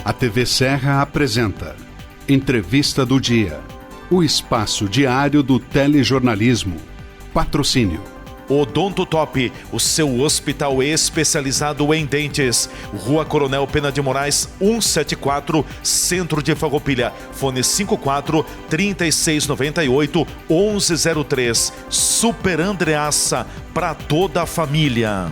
A TV Serra apresenta Entrevista do Dia, o espaço diário do telejornalismo. Patrocínio Odonto Top, o seu hospital especializado em dentes. Rua Coronel Pena de Moraes, 174, Centro de Farroupilha. Fone 54 3698 1103. Super Andreassa, para toda a família.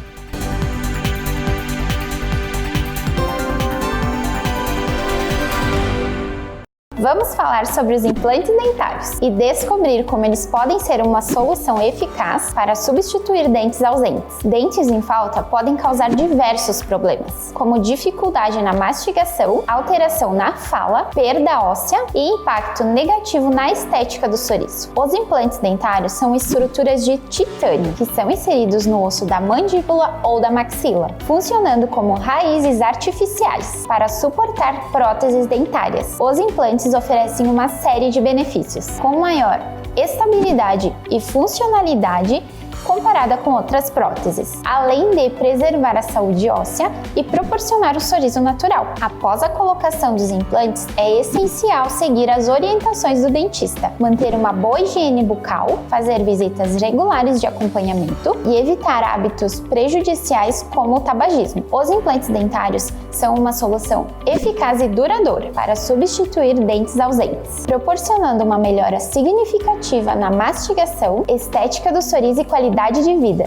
Vamos falar sobre os implantes dentários e descobrir como eles podem ser uma solução eficaz para substituir dentes ausentes. Dentes em falta podem causar diversos problemas, como dificuldade na mastigação, alteração na fala, perda óssea e impacto negativo na estética do sorriso. Os implantes dentários são estruturas de titânio que são inseridos no osso da mandíbula ou da maxila, funcionando como raízes artificiais para suportar próteses dentárias. Os implantes oferecem uma série de benefícios, com maior estabilidade e funcionalidade comparada com outras próteses, além de preservar a saúde óssea e proporcionar o sorriso natural. Após a colocação dos implantes, é essencial seguir as orientações do dentista, manter uma boa higiene bucal, fazer visitas regulares de acompanhamento e evitar hábitos prejudiciais como o tabagismo. Os implantes dentários são uma solução eficaz e duradoura para substituir dentes ausentes, proporcionando uma melhora significativa na mastigação, estética do sorriso e qualidade de vida.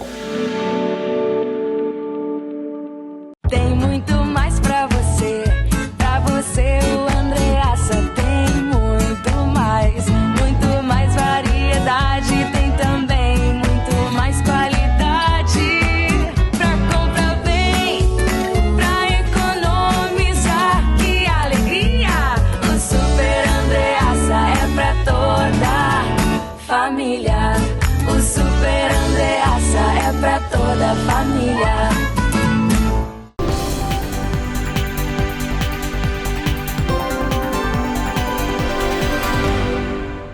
Tem muito mais pra você o Andreassa tem muito mais variedade, tem também muito mais qualidade. Pra comprar bem, pra economizar, que alegria! O Super Andreassa é pra toda a família. O Super Andreassa é pra toda a família.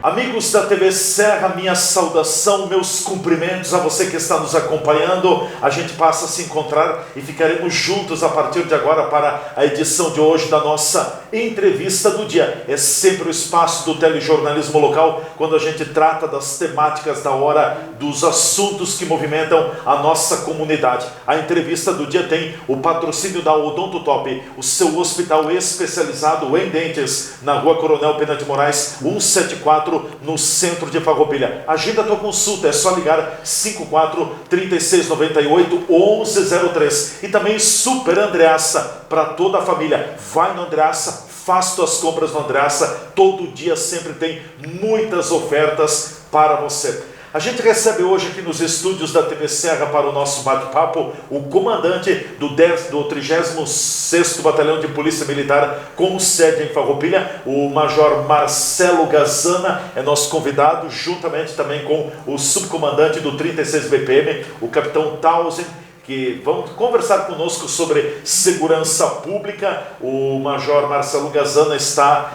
Amigos da TV Serra, minha saudação, meus cumprimentos a você que está nos acompanhando. A gente passa a se encontrar e ficaremos juntos a partir de agora para a edição de hoje da nossa Entrevista do Dia. É sempre o espaço do telejornalismo local, quando a gente trata das temáticas da hora, dos assuntos que movimentam a nossa comunidade. A Entrevista do Dia tem o patrocínio da Odonto Top, o seu hospital especializado em dentes, na Rua Coronel Pena de Moraes, 174, no centro de Farroupilha. Agenda a tua consulta, é só ligar 54 3698 1103. E também Super Andreassa, para toda a família. Vai no Andreassa, faz tuas compras no Andreassa, todo dia sempre tem muitas ofertas para você. A gente recebe hoje aqui nos estúdios da TV Serra para o nosso bate-papo o comandante do 36º Batalhão de Polícia Militar com sede em Farroupilha, o Major Marcelo Gazana é nosso convidado, juntamente também com o subcomandante do 36 BPM, o Capitão Tausen, que vão conversar conosco sobre segurança pública. O Major Marcelo Gazana está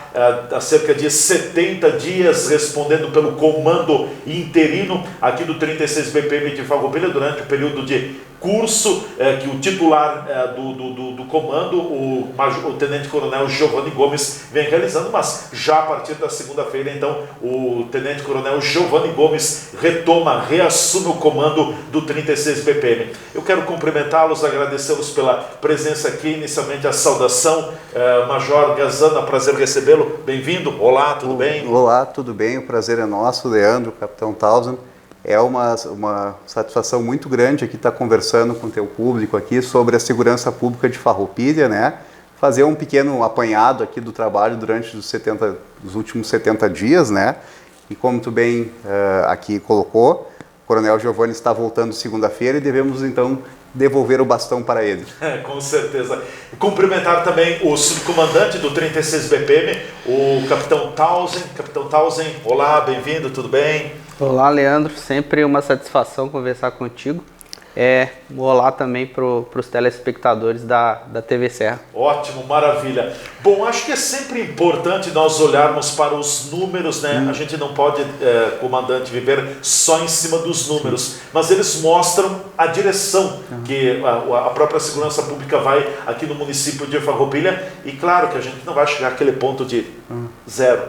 há cerca de 70 dias respondendo pelo comando interino aqui do 36 BPM de Farroupilha durante o período de curso que o titular do comando, o Tenente Coronel Giovanni Gomes, vem realizando, mas já a partir da segunda-feira, então, o Tenente Coronel Giovanni Gomes reassume o comando do 36 BPM. Eu quero cumprimentá-los, agradecê-los pela presença aqui, inicialmente a saudação, Major Gazana, prazer recebê-lo, bem-vindo, olá, tudo bem? Olá, tudo bem, o prazer é nosso, Leandro, Capitão Tausen. É uma satisfação muito grande aqui estar conversando com o teu público aqui sobre a segurança pública de Farroupilha, né? Fazer um pequeno apanhado aqui do trabalho durante os últimos 70 dias, né? E como tu bem aqui colocou, o Coronel Giovanni está voltando segunda-feira e devemos então devolver o bastão para ele. Com certeza. Cumprimentar também o subcomandante do 36 BPM, o Capitão Tausen. Capitão Tausen, olá, bem-vindo, tudo bem? Olá, Leandro, sempre uma satisfação conversar contigo. Olá também para os telespectadores da TV Serra. Ótimo, maravilha. Bom, acho que é sempre importante nós olharmos para os números, né? A gente não pode, comandante, viver só em cima dos números, mas eles mostram a direção que a própria segurança pública vai aqui no município de Farroupilha, e claro que a gente não vai chegar àquele ponto de 0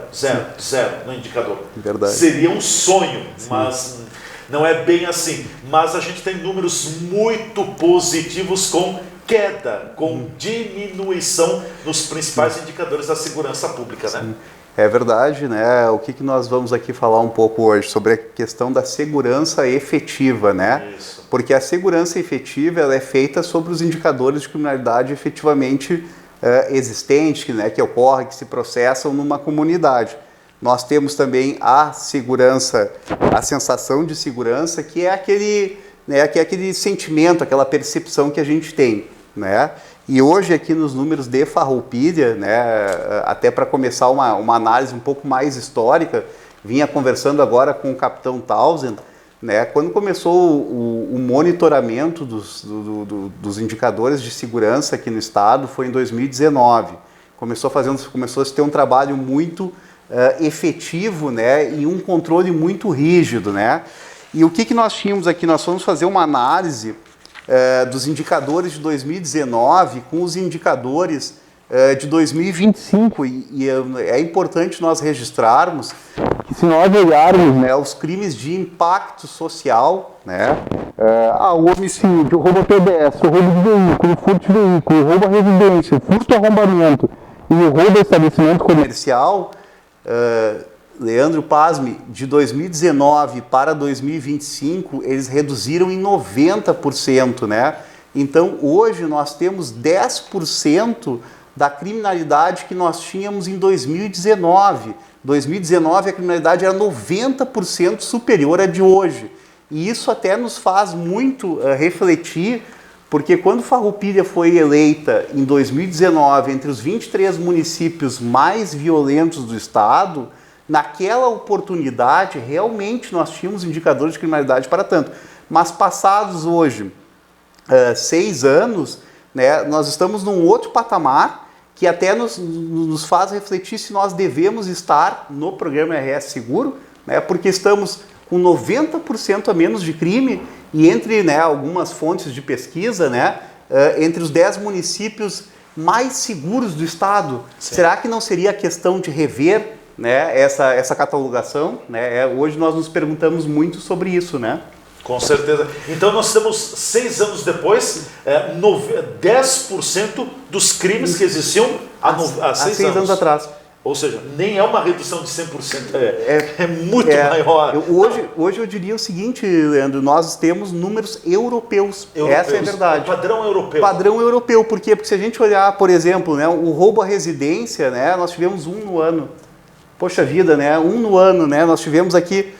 no indicador. Verdade. Seria um sonho, mas não é bem assim. Mas a gente tem números muito positivos com queda, com diminuição nos principais indicadores da segurança pública, né? É verdade, né? O que nós vamos aqui falar um pouco hoje sobre a questão da segurança efetiva, né? Isso. Porque a segurança efetiva ela é feita sobre os indicadores de criminalidade efetivamente existentes, né? Que ocorrem, que se processam numa comunidade. Nós temos também a segurança, a sensação de segurança, que é aquele sentimento, aquela percepção que a gente tem, né? E hoje aqui nos números de Farroupilha, né, até para começar uma análise um pouco mais histórica, vinha conversando agora com o capitão Townsend, né, quando começou o monitoramento dos indicadores de segurança aqui no estado, foi em 2019. Começou a se ter um trabalho muito efetivo, né, e um controle muito rígido, né? E o que nós tínhamos aqui? Nós fomos fazer uma análise dos indicadores de 2019 com os indicadores de 2025 e é importante nós registrarmos que se nós olharmos, né, os crimes de impacto social, né, o homicídio, o roubo a PDS, o roubo de veículo, o furto de veículo, o roubo à residência, o furto ao arrombamento e o roubo ao estabelecimento comercial, Leandro, pasme, de 2019 para 2025, eles reduziram em 90%, né? Então, hoje nós temos 10% da criminalidade que nós tínhamos em 2019. 2019 a criminalidade era 90% superior à de hoje. E isso até nos faz muito refletir, porque quando Farroupilha foi eleita em 2019 entre os 23 municípios mais violentos do estado, naquela oportunidade realmente nós tínhamos indicadores de criminalidade para tanto. Mas passados hoje 6 anos, né, nós estamos num outro patamar que até nos faz refletir se nós devemos estar no programa RS Seguro, né, porque estamos com 90% a menos de crime e entre, né, algumas fontes de pesquisa, né, entre os 10 municípios mais seguros do estado. Sim. Será que não seria a questão de rever, né, essa catalogação? Né? Hoje nós nos perguntamos muito sobre isso, né? Com certeza. Então nós temos 6 anos depois, 10% dos crimes que existiam há 6 anos atrás. Ou seja, nem é uma redução de 100%, é muito maior. Hoje eu diria o seguinte, Leandro, nós temos números europeus. Essa é a verdade. Padrão europeu. Padrão europeu, por quê? Porque se a gente olhar, por exemplo, né, o roubo à residência, né, nós tivemos 1 no ano. Poxa vida, né, 1 no ano, né, nós tivemos aqui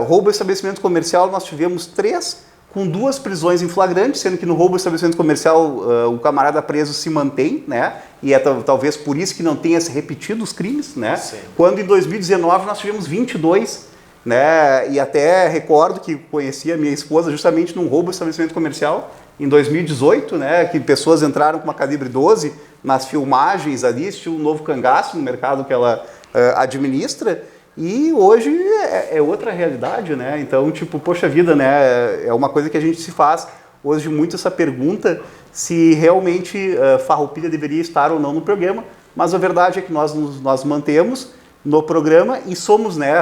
roubo ao estabelecimento comercial, nós tivemos 3, com 2 prisões em flagrante, sendo que no roubo ao estabelecimento comercial o camarada preso se mantém, né? E é talvez por isso que não tenha se repetido os crimes, né? Sim. Quando em 2019 nós tivemos 22, né? E até recordo que conheci a minha esposa justamente num roubo ao estabelecimento comercial em 2018, né? Que pessoas entraram com uma calibre 12 nas filmagens ali, estilo um novo cangaço no mercado que ela administra. E hoje é outra realidade, né? Então, tipo, poxa vida, né? É uma coisa que a gente se faz hoje muito essa pergunta se realmente Farroupilha deveria estar ou não no programa, mas a verdade é que nós mantemos no programa e somos, né?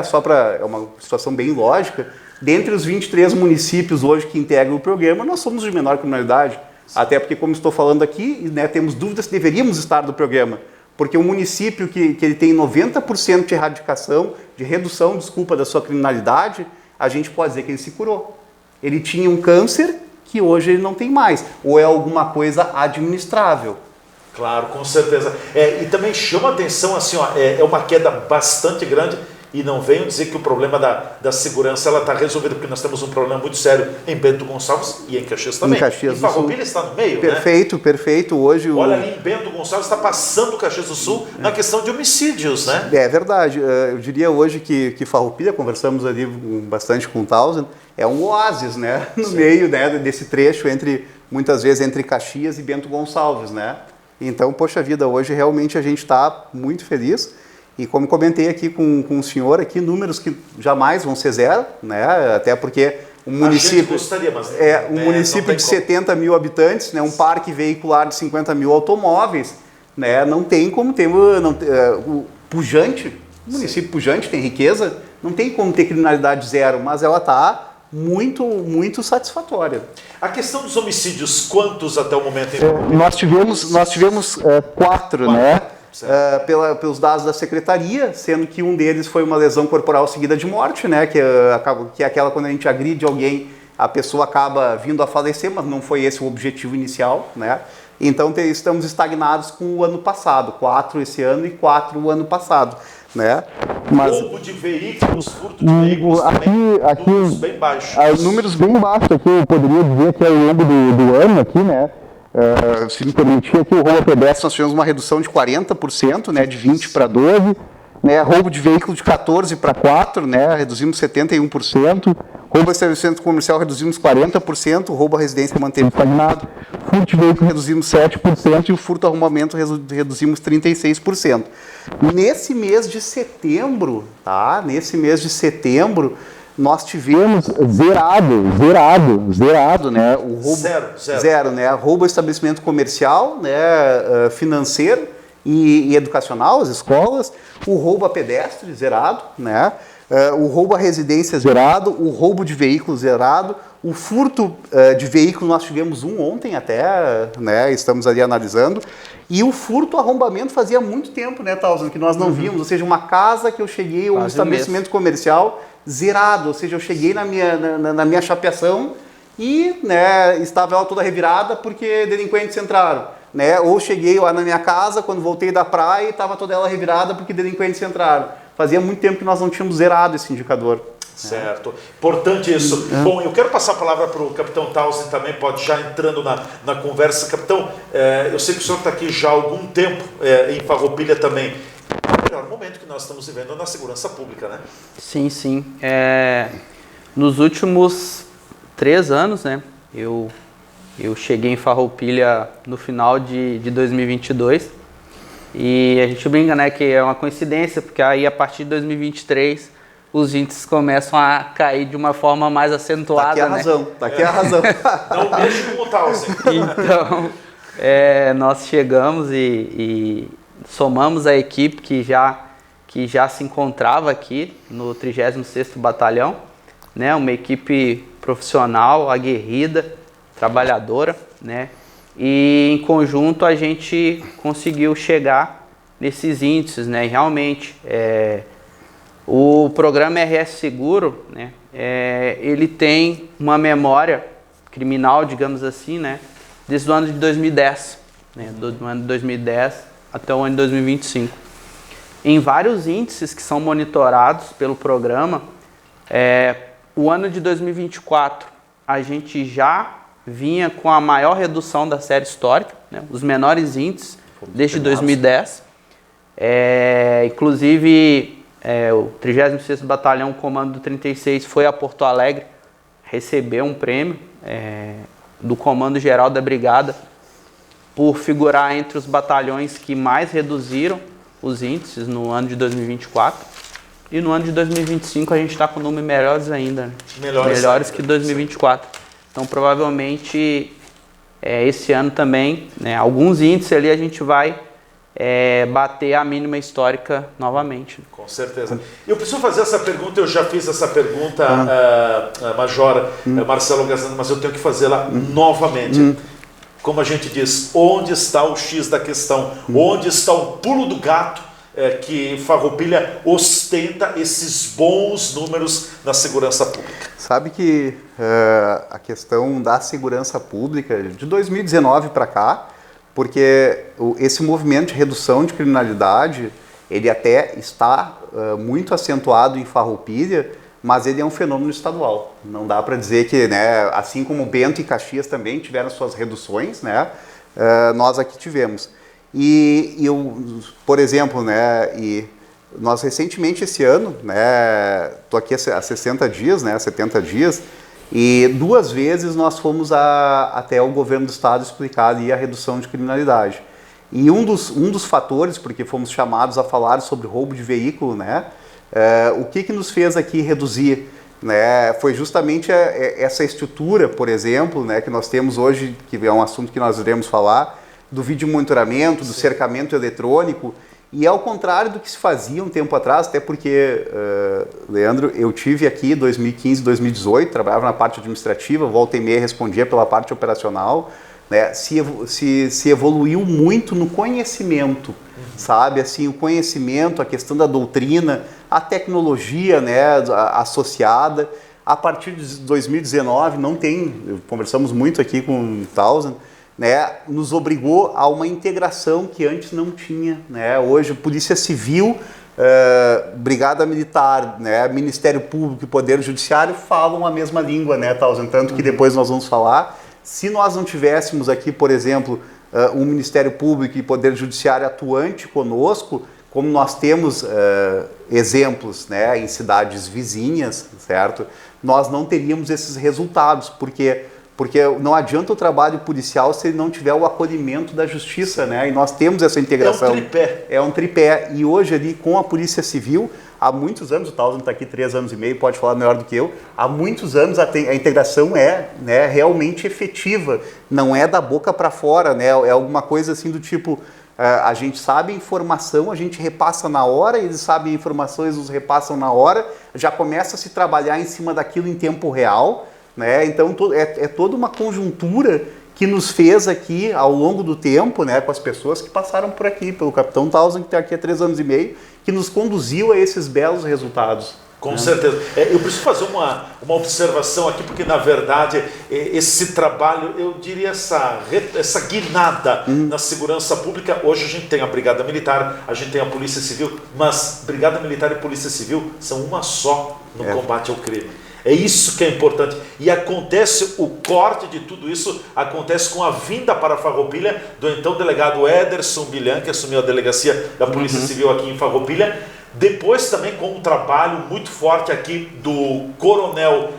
É uma situação bem lógica, dentre os 23 municípios hoje que integram o programa, nós somos de menor criminalidade. Sim. Até porque, como estou falando aqui, né, temos dúvidas se deveríamos estar no programa. Porque um município que ele tem 90% de erradicação, de redução, da sua criminalidade, a gente pode dizer que ele se curou. Ele tinha um câncer que hoje ele não tem mais. Ou é alguma coisa administrável. Claro, com certeza. E também chama a atenção, assim, ó, é uma queda bastante grande E não venham dizer que o problema da segurança está resolvido, porque nós temos um problema muito sério em Bento Gonçalves e em Caxias também. Em Caxias e Farroupilha está no meio, perfeito, né? Perfeito. Hoje olha ali em Bento Gonçalves, está passando Caxias do Sul na questão de homicídios, né? É verdade. Eu diria hoje que Farroupilha, conversamos ali bastante com o Townsend, é um oásis, né? No meio, né, desse trecho, muitas vezes entre Caxias e Bento Gonçalves, né? Então, poxa vida, hoje realmente a gente está muito feliz. E como comentei aqui com o senhor, aqui números que jamais vão ser zero, né? Até porque um município, gostaria, mas, um município de 70 mil habitantes, né? Um parque veicular de 50 mil automóveis, né? Não tem como ter o pujante, o município pujante tem riqueza, não tem como ter criminalidade zero, mas ela está muito, muito satisfatória. A questão dos homicídios, quantos até o momento? Nós tivemos 4, né? Pelos dados da secretaria, sendo que um deles foi uma lesão corporal seguida de morte, né? Que é aquela quando a gente agride alguém, a pessoa acaba vindo a falecer, mas não foi esse o objetivo inicial, né? Então estamos estagnados com o ano passado, 4 esse ano e 4 o ano passado, né? Mas roubo de veículos, furto de veículos, números bem baixos. Números bem baixos aqui, eu poderia dizer que ao longo do ano aqui, né? Se me permitir aqui, o roubo a pedestre, nós tivemos uma redução de 40%, né, de 20 para 12, né, roubo de veículo de 14 para 4, né, reduzimos 71%, roubo a estabelecimento comercial reduzimos 40%, roubo a residência manteve estagnado, furto de veículo reduzimos 7% e o furto arrombamento reduzimos 36%. Nesse mês de setembro, tá, nós tivemos zerado, né? O roubo, zero, né? Roubo ao estabelecimento comercial, né? Financeiro e educacional, as escolas. O roubo a pedestre, zerado, né? O roubo à residência, zerado. O roubo de veículo, zerado. O furto de veículo, nós tivemos um ontem até, né? Estamos ali analisando. E o furto arrombamento fazia muito tempo, né, Townsend, que nós não víamos. Ou seja, uma casa que eu cheguei, um estabelecimento comercial zerado, ou seja, eu cheguei na minha chapeação e, né, estava ela toda revirada porque delinquentes entraram, né? Ou cheguei lá na minha casa, quando voltei da praia, e estava toda ela revirada porque delinquentes entraram. Fazia muito tempo que nós não tínhamos zerado esse indicador. Certo. Importante isso. Bom, eu quero passar a palavra para o capitão Townsend também, pode já entrando na conversa. Capitão, eu sei que o senhor está aqui já há algum tempo em Farroupilha também. É o melhor momento que nós estamos vivendo na segurança pública, né? Sim, sim. Nos últimos 3 anos, né, eu cheguei em Farroupilha no final de 2022 e a gente brinca, né, que é uma coincidência, porque aí a partir de 2023 os índices começam a cair de uma forma mais acentuada. Tá aqui a razão. Não mexe com o Townsend. Então, nós chegamos e somamos a equipe que já se encontrava aqui no 36º Batalhão, né? Uma equipe profissional, aguerrida, trabalhadora, né? E em conjunto a gente conseguiu chegar nesses índices, né? E realmente, o programa RS Seguro, né? Ele tem uma memória criminal, digamos assim, né? Desde o ano de 2010, né? Do ano de 2010 até o ano de 2025. Em vários índices que são monitorados pelo programa, o ano de 2024 a gente já vinha com a maior redução da série histórica, né? Os menores índices desde 2010. Inclusive, o 36º Batalhão, o Comando do 36, foi a Porto Alegre receber um prêmio do Comando Geral da Brigada por figurar entre os batalhões que mais reduziram os índices no ano de 2024. E no ano de 2025 a gente está com números melhores ainda, né? Melhores que 2024. Então, provavelmente, esse ano também, né, alguns índices ali a gente vai bater a mínima histórica novamente. Com certeza. Eu preciso fazer essa pergunta, eu já fiz essa pergunta, Major Marcelo Gazzano, mas eu tenho que fazê-la novamente. Como a gente diz, onde está o X da questão? Onde está o pulo do gato que Farroupilha ostenta esses bons números na segurança pública? Sabe que a questão da segurança pública, de 2019 para cá, porque esse movimento de redução de criminalidade, ele até está muito acentuado em Farroupilha, mas ele é um fenômeno estadual. Não dá para dizer que, né, assim como Bento e Caxias também tiveram suas reduções, né, nós aqui tivemos. E eu, por exemplo, né, e nós recentemente esse ano, né, estou aqui há 60 dias, né, 70 dias, e 2 vezes nós fomos até o governo do estado explicar ali a redução de criminalidade. E um dos fatores, porque fomos chamados a falar sobre roubo de veículo, né, o que nos fez aqui reduzir, né, foi justamente essa estrutura, por exemplo, né, que nós temos hoje, que é um assunto que nós iremos falar, do vídeo monitoramento, do cercamento eletrônico, e ao contrário do que se fazia um tempo atrás, até porque, Leandro, eu tive aqui em 2015, 2018, trabalhava na parte administrativa, volta e meia respondia pela parte operacional, né, se evoluiu muito no conhecimento, sabe, assim, o conhecimento, a questão da doutrina, a tecnologia, né, associada. A partir de 2019, conversamos muito aqui com o Townsend, né, nos obrigou a uma integração que antes não tinha, né? Hoje, Polícia Civil, Brigada Militar, né, Ministério Público e Poder Judiciário falam a mesma língua, né, Townsend? Tanto que depois nós vamos falar, se nós não tivéssemos aqui, por exemplo, um Ministério Público e Poder Judiciário atuante conosco, como nós temos exemplos, né, em cidades vizinhas, certo? Nós não teríamos esses resultados, porque não adianta o trabalho policial se ele não tiver o acolhimento da justiça, né? E nós temos essa integração. É um tripé. É um tripé. E hoje ali com a Polícia Civil, há muitos anos, o Townsend está aqui 3 anos e meio, pode falar melhor do que eu, há muitos anos a integração é, né, realmente efetiva, não é da boca para fora, né? É alguma coisa assim do tipo, a gente sabe a informação, a gente repassa na hora, eles sabem a informação, eles nos repassam na hora, já começa a se trabalhar em cima daquilo em tempo real, né? Então é toda uma conjuntura que nos fez aqui ao longo do tempo, né, com as pessoas que passaram por aqui, pelo Capitão Townsend, que está aqui há 3 anos e meio, que nos conduziu a esses belos resultados. Com certeza. Eu preciso fazer uma observação aqui, porque na verdade esse trabalho, eu diria essa guinada na segurança pública, hoje a gente tem a Brigada Militar, a gente tem a Polícia Civil, mas Brigada Militar e Polícia Civil são uma só no combate ao crime. É isso que é importante. E acontece, o corte de tudo isso acontece com a vinda para Farroupilha do então delegado Ederson Bilhan, que assumiu a delegacia da Polícia Civil aqui em Farroupilha. Depois também com um trabalho muito forte aqui do Coronel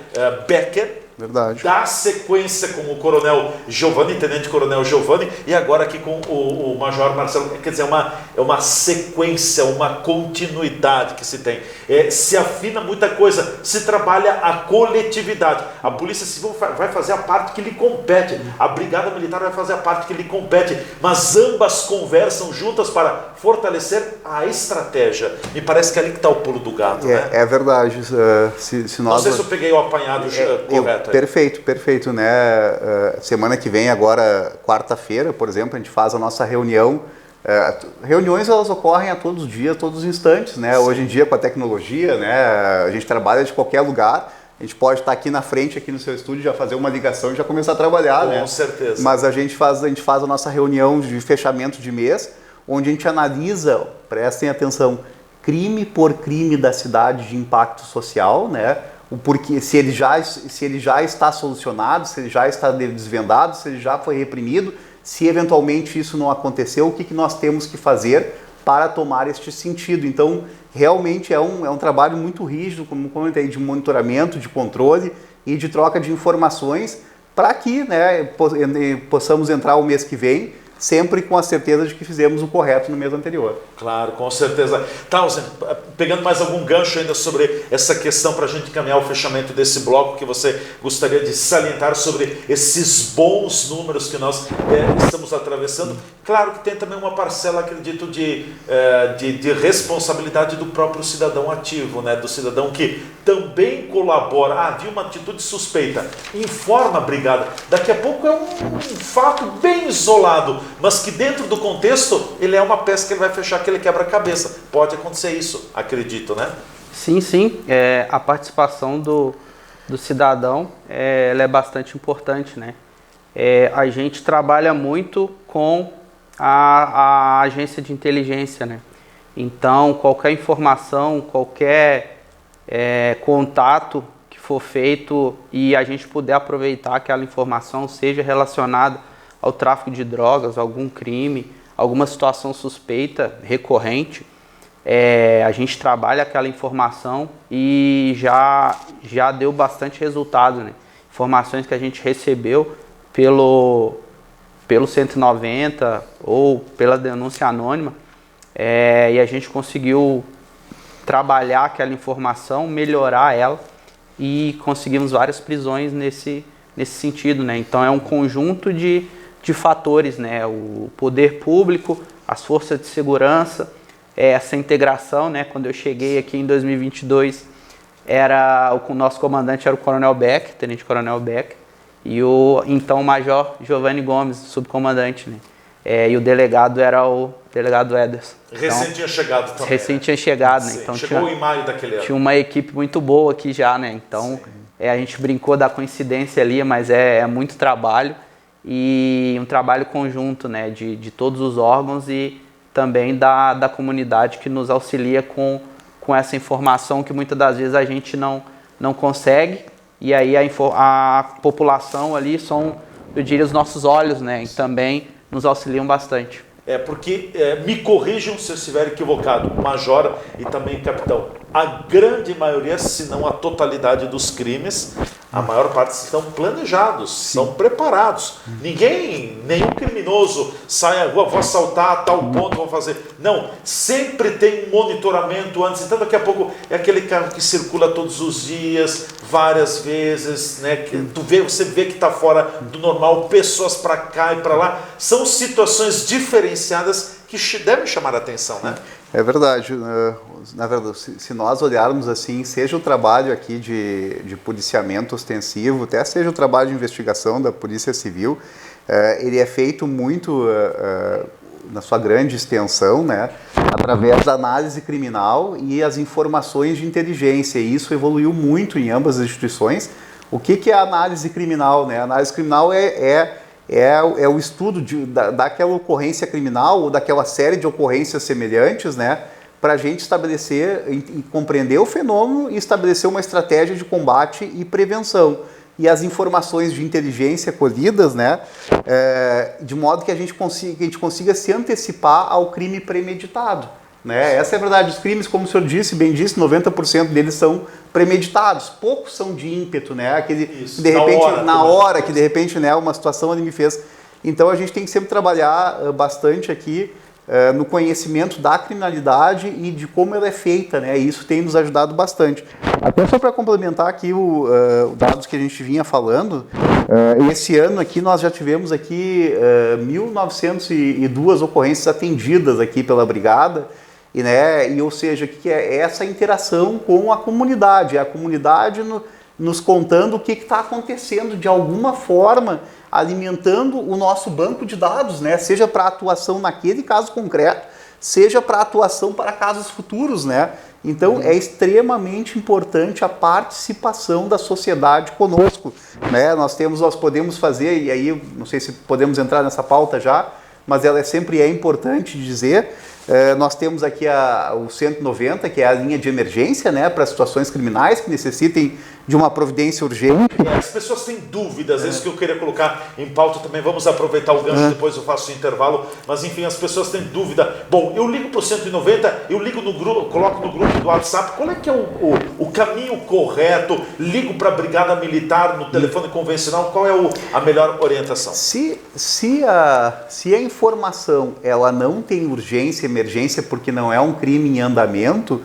Becker. Verdade. Dá sequência com o Coronel Giovanni, Tenente Coronel Giovanni, e agora aqui com o Major Marcelo. Quer dizer, é uma sequência, uma continuidade que se tem. Se afina muita coisa, se trabalha a coletividade. A Polícia Civil vai fazer a parte que lhe compete, a Brigada Militar vai fazer a parte que lhe compete, mas ambas conversam juntas para fortalecer a estratégia. Me parece que é ali que está o pulo do gato, né? É verdade. Se nós... Não sei se eu peguei o apanhado correto. Perfeito, né? Semana que vem, agora, quarta-feira, por exemplo, a gente faz a nossa reunião. Reuniões, elas ocorrem a todos os dias, todos os instantes, né? Sim. Hoje em dia, com a tecnologia, né? A gente trabalha de qualquer lugar. A gente pode estar aqui na frente, aqui no seu estúdio, já fazer uma ligação e já começar a trabalhar, né? Com certeza. Mas a gente faz a nossa reunião de fechamento de mês, onde a gente analisa, prestem atenção, crime por crime da cidade de impacto social, né? Porque se ele já está solucionado, se ele já está desvendado, se ele já foi reprimido, se eventualmente isso não aconteceu, o que nós temos que fazer para tomar este sentido. Então, realmente é um trabalho muito rígido, como comentei, de monitoramento, de controle e de troca de informações para que, né, possamos entrar o mês que vem sempre com a certeza de que fizemos o correto no mês anterior. Claro, com certeza. Townsend, pegando mais algum gancho ainda sobre essa questão para a gente caminhar o fechamento desse bloco, que você gostaria de salientar sobre esses bons números que nós estamos atravessando. Claro que tem também uma parcela, acredito, de responsabilidade do próprio cidadão ativo, né? Do cidadão que também colabora. Havia uma atitude suspeita, informa a brigada. Daqui a pouco é um fato bem isolado, mas que dentro do contexto ele é uma peça que ele vai fechar aquele quebra-cabeça. Pode acontecer isso, acredito, né? Sim. A participação do cidadão ela é bastante importante, né? A gente trabalha muito com a agência de inteligência, né? Então, qualquer informação, qualquer contato que for feito e a gente puder aproveitar aquela informação, seja relacionada ao tráfico de drogas, algum crime, alguma situação suspeita, recorrente, a gente trabalha aquela informação e já deu bastante resultado, né? Informações que a gente recebeu pelo 190 ou pela denúncia anônima, e a gente conseguiu trabalhar aquela informação, melhorar ela e conseguimos várias prisões nesse sentido, né? Então é um conjunto de fatores, né? O poder público, as forças de segurança, essa integração, né? Quando eu cheguei aqui em 2022, o nosso comandante era o Coronel Beck, Tenente Coronel Beck, e o então Major Giovanni Gomes, subcomandante, né? E o delegado era o delegado Ederson. Recém tinha chegado também. Recém tinha chegado, né? Então chegou em maio daquele ano. Tinha uma equipe muito boa aqui já, né? Então a gente brincou da coincidência ali, mas é muito trabalho e um trabalho conjunto, né? De todos os órgãos e também da comunidade que nos auxilia com essa informação que muitas das vezes a gente não consegue. E aí a população ali são, eu diria, os nossos olhos, né? E também nos auxiliam bastante. Porque, me corrijam se eu estiver equivocado, Major e também Capitão, a grande maioria, se não a totalidade dos crimes, a maior parte estão planejados, são preparados. Nenhum criminoso sai à rua, vou assaltar a tal ponto, vou fazer. Não, sempre tem um monitoramento antes. Então daqui a pouco é aquele carro que circula todos os dias, várias vezes, né? Que você vê que está fora do normal, pessoas para cá e para lá. São situações diferenciadas que devem chamar a atenção, né? É verdade. Na verdade, se nós olharmos assim, seja o trabalho aqui de policiamento ostensivo, até seja o trabalho de investigação da Polícia Civil, ele é feito muito, na sua grande extensão, né, através da análise criminal e as informações de inteligência. E isso evoluiu muito em ambas as instituições. O que é a análise criminal, né? A análise criminal é o estudo daquela ocorrência criminal ou daquela série de ocorrências semelhantes, né, para a gente estabelecer e compreender o fenômeno e estabelecer uma estratégia de combate e prevenção. E as informações de inteligência colhidas, né, de modo que a gente consiga se antecipar ao crime premeditado. Né? Essa é a verdade. Os crimes, como o senhor bem disse, 90% deles são premeditados. Poucos são de ímpeto, né? Aquele, de repente, na hora que de repente, né, uma situação ali me fez. Então a gente tem que sempre trabalhar bastante aqui no conhecimento da criminalidade e de como ela é feita, né? E isso tem nos ajudado bastante. Até só para complementar aqui os dados que a gente vinha falando, esse ano aqui nós já tivemos aqui 1.902 ocorrências atendidas aqui pela Brigada. Ou seja, que é essa interação com a comunidade nos contando o que está acontecendo de alguma forma, alimentando o nosso banco de dados, né? Seja para atuação naquele caso concreto, seja para atuação para casos futuros, né? Então é extremamente importante a participação da sociedade conosco, né? Nós podemos fazer, e aí não sei se podemos entrar nessa pauta já, mas ela sempre é importante dizer. Nós temos aqui o 190, que é a linha de emergência, né, para situações criminais que necessitem de uma providência urgente. As pessoas têm dúvidas, é isso que eu queria colocar em pauta também. Vamos aproveitar o gancho, depois eu faço o intervalo. Mas enfim, as pessoas têm dúvida. Bom, eu ligo para o 190, eu ligo no grupo, coloco no grupo do WhatsApp. Qual é que é o caminho correto? Ligo para a Brigada Militar no telefone convencional. Qual é a melhor orientação? Se a informação ela não tem urgência, emergência, porque não é um crime em andamento,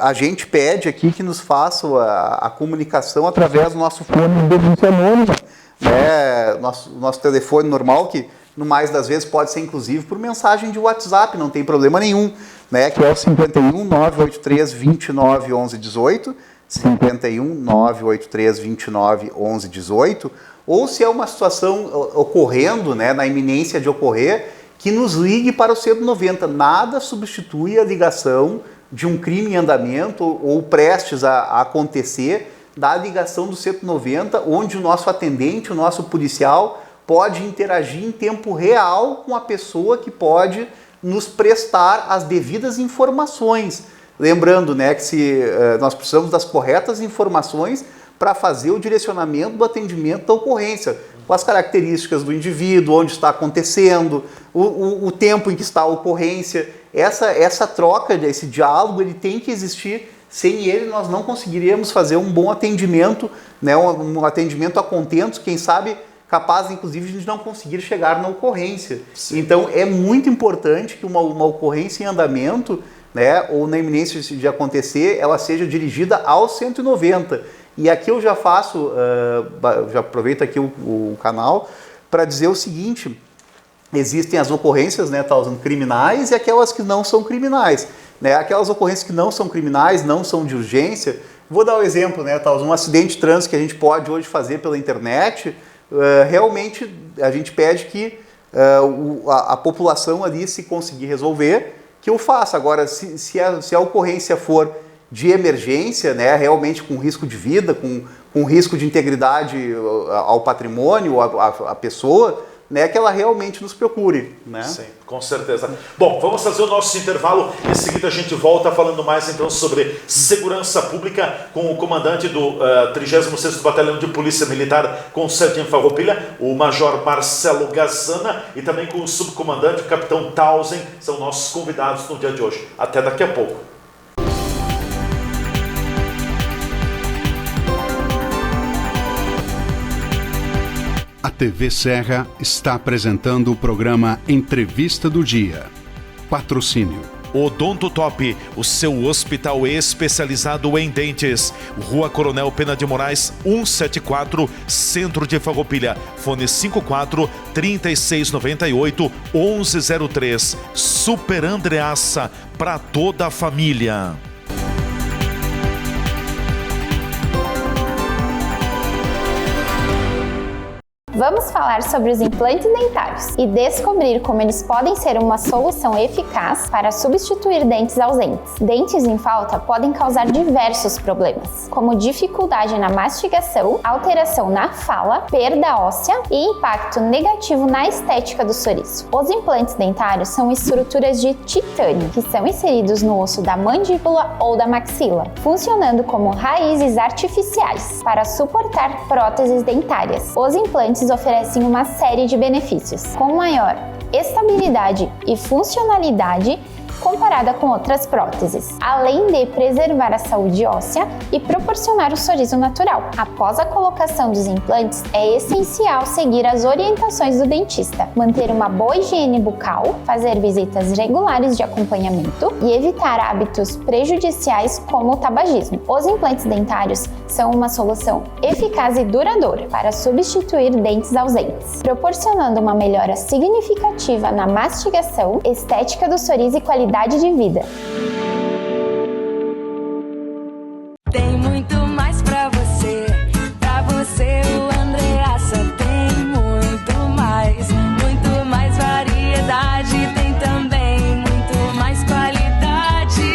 a gente pede aqui que nos façam a comunicação através do nosso fone de denúncia anônima, né? Nosso telefone normal, que no mais das vezes pode ser inclusive por mensagem de WhatsApp, não tem problema nenhum, né? Que é o 51 983 29 11 18, 51 983 29 11 18, ou se é uma situação ocorrendo, né, na iminência de ocorrer, que nos ligue para o 190. Nada substitui a ligação de um crime em andamento ou prestes a acontecer, da ligação do 190, onde o nosso atendente, o nosso policial, pode interagir em tempo real com a pessoa que pode nos prestar as devidas informações. Lembrando, né, que nós precisamos das corretas informações para fazer o direcionamento do atendimento da ocorrência, com as características do indivíduo, onde está acontecendo, o tempo em que está a ocorrência. Essa troca, esse diálogo, ele tem que existir. Sem ele, nós não conseguiríamos fazer um bom atendimento, né, um atendimento a contentos, quem sabe capaz, inclusive, de não conseguir chegar na ocorrência. Sim. Então, é muito importante que uma ocorrência em andamento, né, ou na iminência de acontecer, ela seja dirigida ao 190. E aqui eu já faço, já aproveito aqui o canal para dizer o seguinte: existem as ocorrências, né, criminais, e aquelas que não são criminais. Né? Aquelas ocorrências que não são criminais, não são de urgência. Vou dar um exemplo, né, um acidente de trânsito que a gente pode hoje fazer pela internet. Realmente a gente pede que a população ali, se conseguir resolver, que o faça. Agora, se a ocorrência for de emergência, né, realmente com risco de vida, com risco de integridade ao patrimônio, à pessoa, né, que ela realmente nos procure. Né? Sim, com certeza. Bom, vamos fazer o nosso intervalo. Em seguida a gente volta falando mais então sobre segurança pública com o comandante do 36º Batalhão de Polícia Militar com sede em Farroupilha, o Major Marcelo Gazzana, e também com o subcomandante, o Capitão Tausen, são nossos convidados no dia de hoje. Até daqui a pouco. A TV Serra está apresentando o programa Entrevista do Dia. Patrocínio. Odonto Top, o seu hospital especializado em dentes. Rua Coronel Pena de Moraes, 174, Centro de Farroupilha. Fone 54-3698-1103. Super Andreassa, para toda a família. Vamos falar sobre os implantes dentários e descobrir como eles podem ser uma solução eficaz para substituir dentes ausentes. Dentes em falta podem causar diversos problemas, como dificuldade na mastigação, alteração na fala, perda óssea e impacto negativo na estética do sorriso. Os implantes dentários são estruturas de titânio que são inseridos no osso da mandíbula ou da maxila, funcionando como raízes artificiais para suportar próteses dentárias. Os implantes oferecem uma série de benefícios, com maior estabilidade e funcionalidade comparada com outras próteses, além de preservar a saúde óssea e proporcionar o sorriso natural. Após a colocação dos implantes, é essencial seguir as orientações do dentista, manter uma boa higiene bucal, fazer visitas regulares de acompanhamento e evitar hábitos prejudiciais como o tabagismo. Os implantes dentários são uma solução eficaz e duradoura para substituir dentes ausentes, proporcionando uma melhora significativa na mastigação, estética do sorriso e qualidade de vida. Tem muito mais pra você o Andreassa tem muito mais variedade, tem também muito mais qualidade.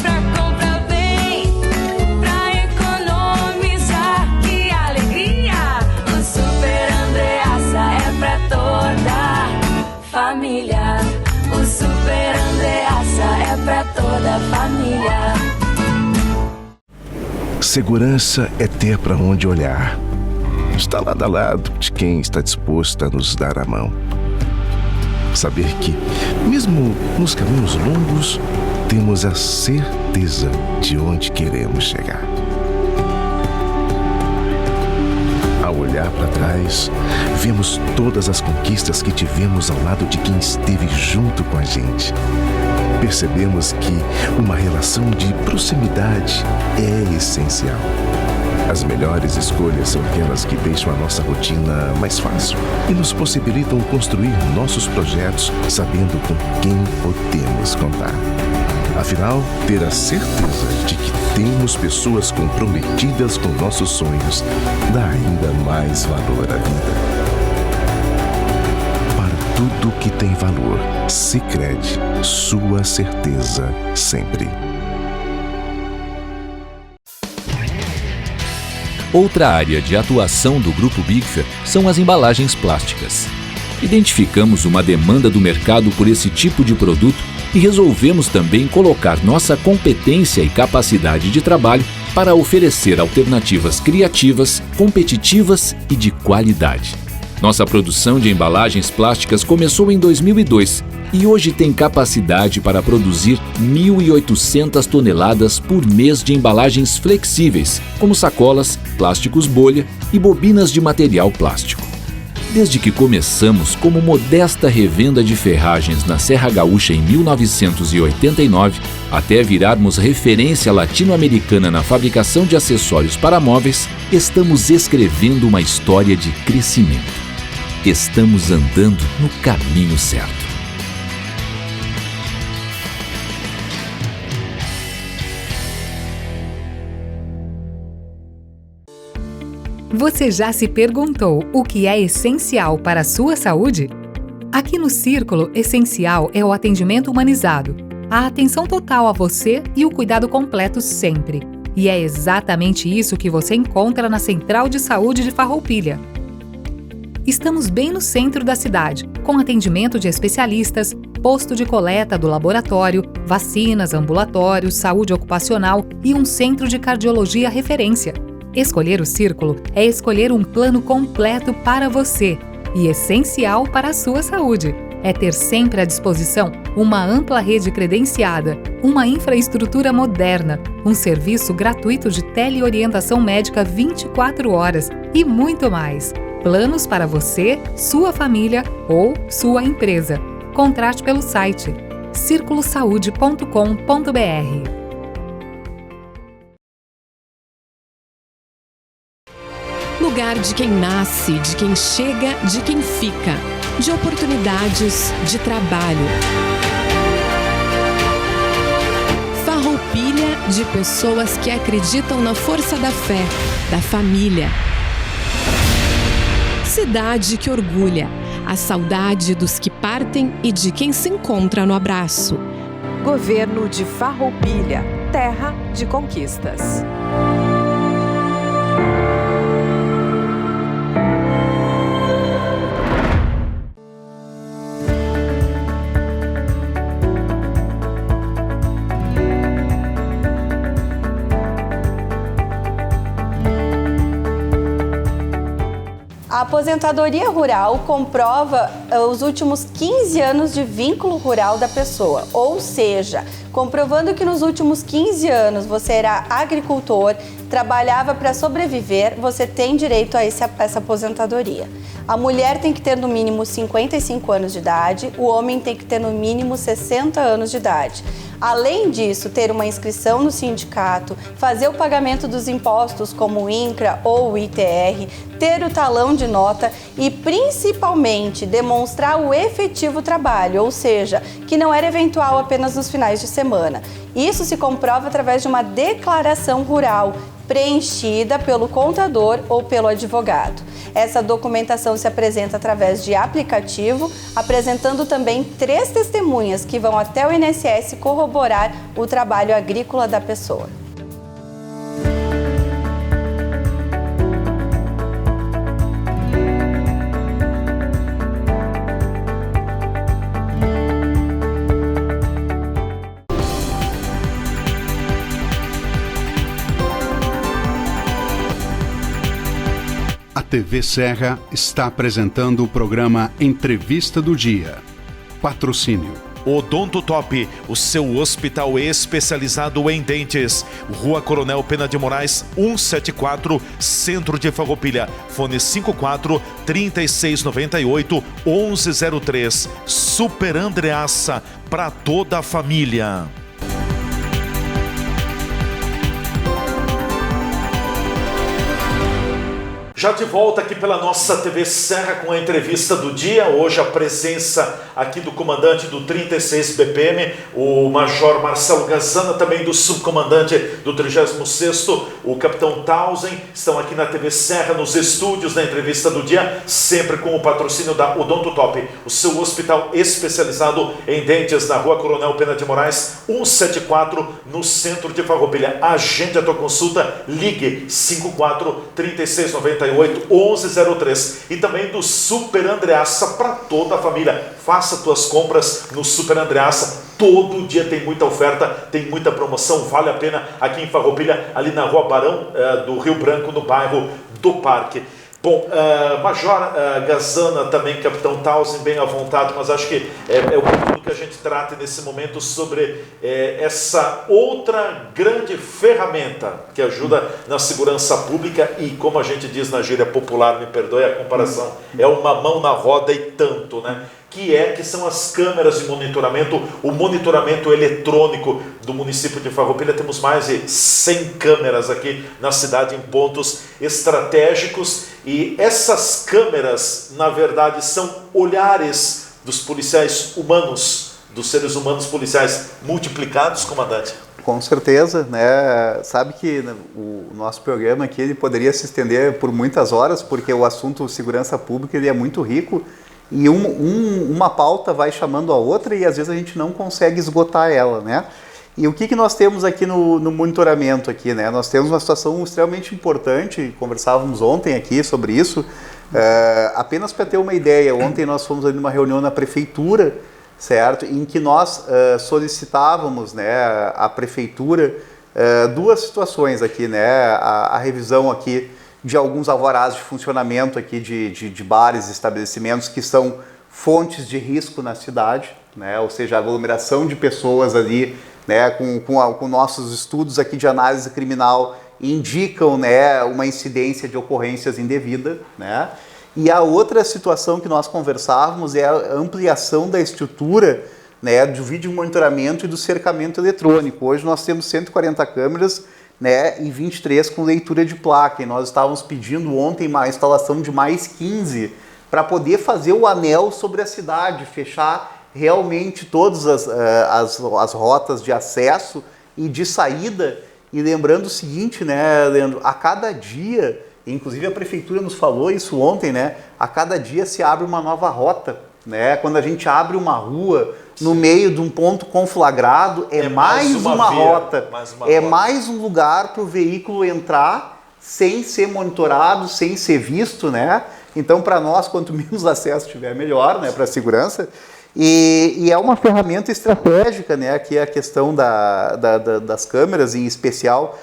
Pra comprar bem, pra economizar, que alegria! O Super Andreassa é pra toda família. O Super Andreassa é pra toda a família. Segurança é ter para onde olhar. Está lado a lado de quem está disposto a nos dar a mão. Saber que, mesmo nos caminhos longos, temos a certeza de onde queremos chegar. Ao olhar para trás, vemos todas as conquistas que tivemos ao lado de quem esteve junto com a gente. Percebemos que uma relação de proximidade é essencial. As melhores escolhas são aquelas que deixam a nossa rotina mais fácil e nos possibilitam construir nossos projetos sabendo com quem podemos contar. Afinal, ter a certeza de que temos pessoas comprometidas com nossos sonhos dá ainda mais valor à vida. Para tudo que tem valor, Sicredi, sua certeza sempre. Outra área de atuação do Grupo Bigfer são as embalagens plásticas. Identificamos uma demanda do mercado por esse tipo de produto e resolvemos também colocar nossa competência e capacidade de trabalho para oferecer alternativas criativas, competitivas e de qualidade. Nossa produção de embalagens plásticas começou em 2002 e hoje tem capacidade para produzir 1.800 toneladas por mês de embalagens flexíveis, como sacolas, plásticos bolha e bobinas de material plástico. Desde que começamos como modesta revenda de ferragens na Serra Gaúcha em 1989, até virarmos referência latino-americana na fabricação de acessórios para móveis, estamos escrevendo uma história de crescimento. Estamos andando no caminho certo. Você já se perguntou o que é essencial para a sua saúde? Aqui no Círculo, essencial é o atendimento humanizado, a atenção total a você e o cuidado completo sempre. E é exatamente isso que você encontra na Central de Saúde de Farroupilha. Estamos bem no centro da cidade, com atendimento de especialistas, posto de coleta do laboratório, vacinas, ambulatórios, saúde ocupacional e um centro de cardiologia referência. Escolher o Círculo é escolher um plano completo para você e essencial para a sua saúde. É ter sempre à disposição uma ampla rede credenciada, uma infraestrutura moderna, um serviço gratuito de teleorientação médica 24 horas e muito mais. Planos para você, sua família ou sua empresa. Contrate pelo site circulosaude.com.br. Lugar de quem nasce, de quem chega, de quem fica. De oportunidades, de trabalho. Farroupilha de pessoas que acreditam na força da fé, da família. Cidade que orgulha, a saudade dos que partem e de quem se encontra no abraço. Governo de Farroupilha, terra de conquistas. A aposentadoria rural comprova os últimos 15 anos de vínculo rural da pessoa, ou seja, comprovando que nos últimos 15 anos você era agricultor, trabalhava para sobreviver, você tem direito a essa aposentadoria. A mulher tem que ter no mínimo 55 anos de idade, o homem tem que ter no mínimo 60 anos de idade. Além disso, ter uma inscrição no sindicato, fazer o pagamento dos impostos como o INCRA ou o ITR, ter o talão de nota e, principalmente, demonstrar o efetivo trabalho, ou seja, que não era eventual apenas nos finais de semana. Isso se comprova através de uma declaração rural, preenchida pelo contador ou pelo advogado. Essa documentação se apresenta através de aplicativo, apresentando também 3 testemunhas que vão até o INSS corroborar o trabalho agrícola da pessoa. A TV Serra está apresentando o programa Entrevista do Dia. Patrocínio. Odonto Top, o seu hospital especializado em dentes. Rua Coronel Pena de Moraes, 174, Centro de Farroupilha. Fone 54 3698 1103. Super Andreassa, para toda a família. Já de volta aqui pela nossa TV Serra com a entrevista do dia. Hoje a presença aqui do comandante do 36 BPM, o Major Marcelo Gazana, também do subcomandante do 36º, o Capitão Tausen. Estão aqui na TV Serra, nos estúdios da entrevista do dia, sempre com o patrocínio da Odonto Top, o seu hospital especializado em dentes, na Rua Coronel Pena de Moraes, 174, no centro de Farroupilha. Agende a tua consulta, ligue 54 3698 38 1103 e também do Super Andreassa para toda a família. Faça tuas compras no Super Andreassa. Todo dia tem muita oferta, tem muita promoção, vale a pena aqui em Farroupilha, ali na Rua Barão do Rio Branco, no bairro do Parque. Bom, Major Gazana também, Capitão Townsend, bem à vontade, mas acho que é oportuno que a gente trate nesse momento sobre essa outra grande ferramenta que ajuda na segurança pública e, como a gente diz na gíria popular, me perdoe a comparação, é uma mão na roda e tanto, né? Que são as câmeras de monitoramento, o monitoramento eletrônico do município de Farroupilha. Temos mais de 100 câmeras aqui na cidade em pontos estratégicos e essas câmeras, na verdade, são olhares dos policiais humanos, dos seres humanos policiais multiplicados, comandante? Com certeza, né? Sabe que o nosso programa aqui ele poderia se estender por muitas horas, porque o assunto segurança pública ele é muito rico. E uma pauta vai chamando a outra e às vezes a gente não consegue esgotar ela, né? E o que nós temos aqui no monitoramento aqui, né? Nós temos uma situação extremamente importante, conversávamos ontem aqui sobre isso, apenas para ter uma ideia, ontem nós fomos ali numa reunião na prefeitura, certo? Em que nós solicitávamos, né, à prefeitura duas situações aqui, né? A revisão aqui de alguns alvarás de funcionamento aqui de bares e estabelecimentos que são fontes de risco na cidade, né? Ou seja, a aglomeração de pessoas ali, né? Com nossos estudos aqui de análise criminal indicam, né, uma incidência de ocorrências indevidas, né? E a outra situação que nós conversávamos é a ampliação da estrutura, né, do vídeo monitoramento e do cercamento eletrônico. Hoje nós temos 140 câmeras, né, e 23 com leitura de placa, e nós estávamos pedindo ontem uma instalação de mais 15 para poder fazer o anel sobre a cidade, fechar realmente todas as rotas de acesso e de saída. E lembrando o seguinte, né, Leandro, a cada dia, inclusive a prefeitura nos falou isso ontem, né, a cada dia se abre uma nova rota, né, quando a gente abre uma rua no meio de um ponto conflagrado, é mais uma rota, mais um lugar para o veículo entrar sem ser monitorado, sem ser visto, né? Então, para nós, quanto menos acesso tiver, melhor, né, para a segurança. E é uma ferramenta estratégica, né, que é a questão das câmeras, em especial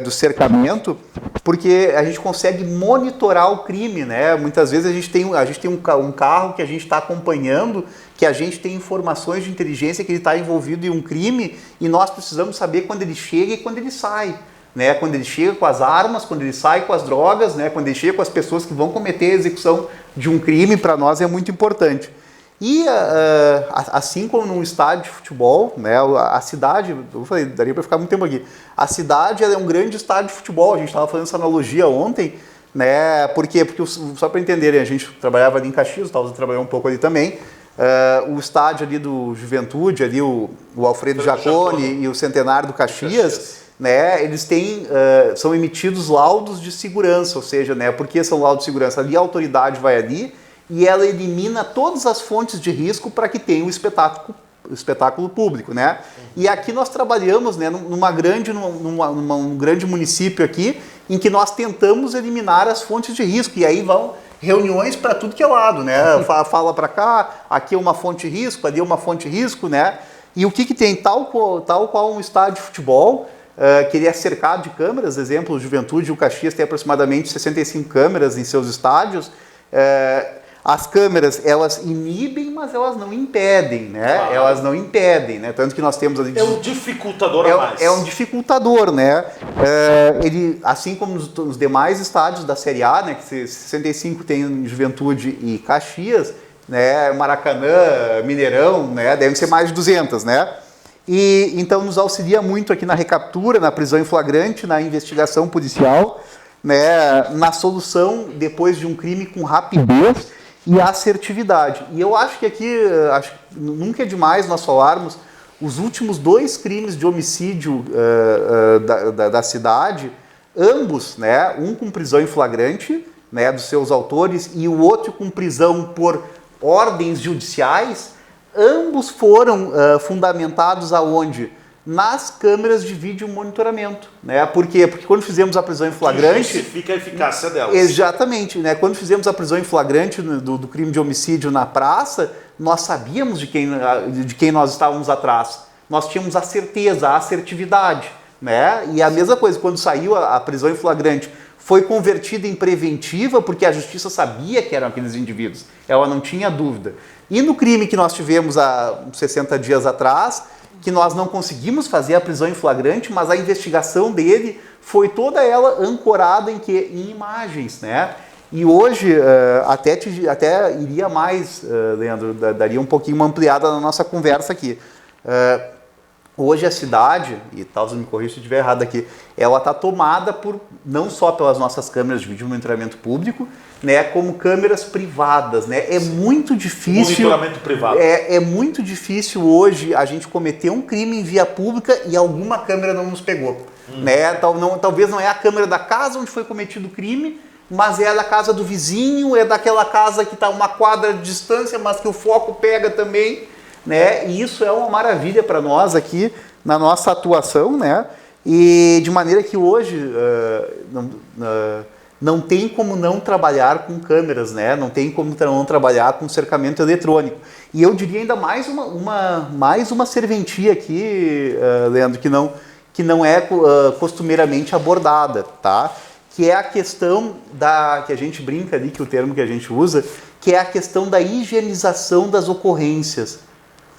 do cercamento, porque a gente consegue monitorar o crime, né? Muitas vezes a gente tem um carro que a gente está acompanhando, que a gente tem informações de inteligência que ele está envolvido em um crime e nós precisamos saber quando ele chega e quando ele sai, né? Quando ele chega com as armas, quando ele sai com as drogas, né? Quando ele chega com as pessoas que vão cometer a execução de um crime, para nós é muito importante. E assim como num estádio de futebol, né, a cidade, eu falei, daria para ficar muito tempo aqui, a cidade é um grande estádio de futebol, a gente estava fazendo essa analogia ontem, né, por quê? Porque, só para entenderem, a gente trabalhava ali em Caxias, estava trabalhando um pouco ali também, o estádio ali do Juventude, ali o Alfredo Jaconi e o Centenário do Caxias, né, eles têm, são emitidos laudos de segurança, ou seja, né, por que são laudos de segurança? Ali a autoridade vai ali, e ela elimina todas as fontes de risco para que tenha um espetáculo público, né? E aqui nós trabalhamos, né, num grande município aqui, em que nós tentamos eliminar as fontes de risco, e aí vão reuniões para tudo que é lado, né? Fala para cá, aqui é uma fonte de risco, ali é uma fonte de risco, né? E o que tem, tal qual um estádio de futebol, que ele é cercado de câmeras, exemplo, o Juventude e o Caxias tem aproximadamente 65 câmeras em seus estádios. As câmeras, elas inibem, mas elas não impedem, né? Claro. Elas não impedem, né? Tanto que nós temos ali... É um dificultador a mais. É um dificultador, né? Ele, assim como nos demais estádios da Série A, né? Que 65 tem Juventude e Caxias, né? Maracanã, Mineirão, né? Devem ser mais de 200, né? E então nos auxilia muito aqui na recaptura, na prisão em flagrante, na investigação policial, né? Na solução depois de um crime com rapidez e assertividade. E eu acho que aqui, nunca é demais nós falarmos, os últimos 2 crimes de homicídio da cidade, ambos, né, um com prisão em flagrante, né, dos seus autores, e o outro com prisão por ordens judiciais, ambos foram fundamentados aonde? nas câmeras de vídeo monitoramento, né? Por quê? Porque quando fizemos a prisão em flagrante... Justifica a eficácia delas. Exatamente, né? Quando fizemos a prisão em flagrante do crime de homicídio na praça, nós sabíamos de quem nós estávamos atrás. Nós tínhamos a certeza, a assertividade, né? E a mesma coisa, quando saiu a prisão em flagrante, foi convertida em preventiva, porque a justiça sabia que eram aqueles indivíduos. Ela não tinha dúvida. E no crime que nós tivemos há 60 dias atrás, que nós não conseguimos fazer a prisão em flagrante, mas a investigação dele foi toda ela ancorada em quê? Em imagens, né? E hoje, até iria mais, Leandro, daria um pouquinho uma ampliada na nossa conversa aqui. Hoje a cidade, e talvez me corrija se eu estiver errado aqui, ela está tomada não só pelas nossas câmeras de vídeo monitoramento público, né, como câmeras privadas, né? É muito difícil. Monitoramento privado. É muito difícil hoje a gente cometer um crime em via pública e alguma câmera não nos pegou, né? Talvez não é a câmera da casa onde foi cometido o crime, mas é da casa do vizinho, é daquela casa que está uma quadra de distância, mas que o foco pega também, né? E isso é uma maravilha para nós aqui na nossa atuação, né? E de maneira que hoje não tem como não trabalhar com câmeras, né? Não tem como não trabalhar com cercamento eletrônico. E eu diria ainda mais uma serventia aqui, Leandro, que não é costumeiramente abordada, tá? Que é a questão que a gente brinca ali, que é o termo que a gente usa, que é a questão da higienização das ocorrências.